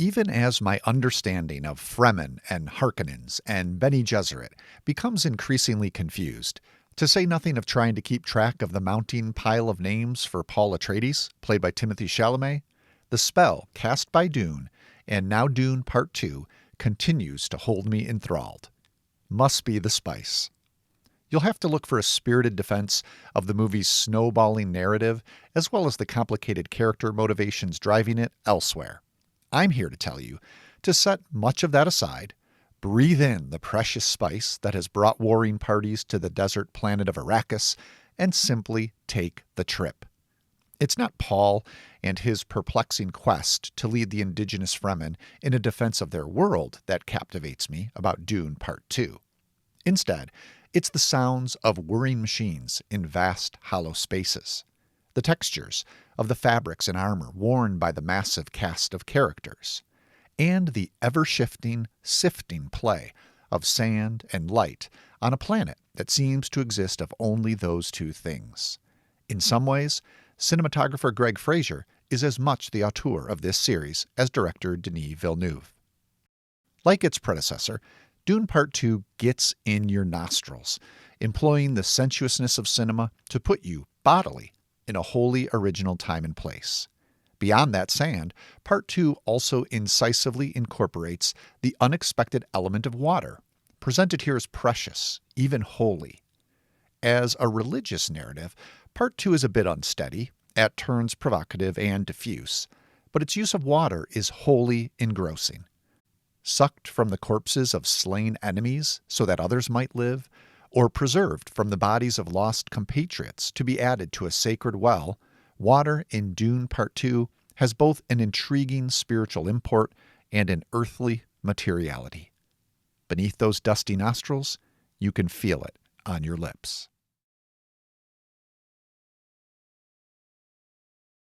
Even as my understanding of Fremen and Harkonnens and Bene Gesserit becomes increasingly confused, to say nothing of trying to keep track of the mounting pile of names for Paul Atreides, played by Timothée Chalamet, the spell cast by Dune, and now Dune Part 2, continues to hold me enthralled. Must be the spice. You'll have to look for a spirited defense of the movie's snowballing narrative, as well as the complicated character motivations driving it elsewhere. I'm here to tell you to set much of that aside, breathe in the precious spice that has brought warring parties to the desert planet of Arrakis, and simply take the trip. It's not Paul and his perplexing quest to lead the indigenous Fremen in a defense of their world that captivates me about Dune Part 2. Instead, it's the sounds of whirring machines in vast, hollow spaces, the textures of the fabrics and armor worn by the massive cast of characters, and the ever-shifting, sifting play of sand and light on a planet that seems to exist of only those two things. In some ways, cinematographer Greg Fraser is as much the auteur of this series as director Denis Villeneuve. Like its predecessor, Dune Part 2 gets in your nostrils, employing the sensuousness of cinema to put you, bodily, in a wholly original time and place. Beyond that sand, Part 2 also incisively incorporates the unexpected element of water, presented here as precious, even holy. As a religious narrative, Part 2 is a bit unsteady, at turns provocative and diffuse, but its use of water is wholly engrossing. Sucked from the corpses of slain enemies so that others might live, or preserved from the bodies of lost compatriots to be added to a sacred well, water in Dune Part 2 has both an intriguing spiritual import and an earthly materiality. Beneath those dusty nostrils, you can feel it on your lips.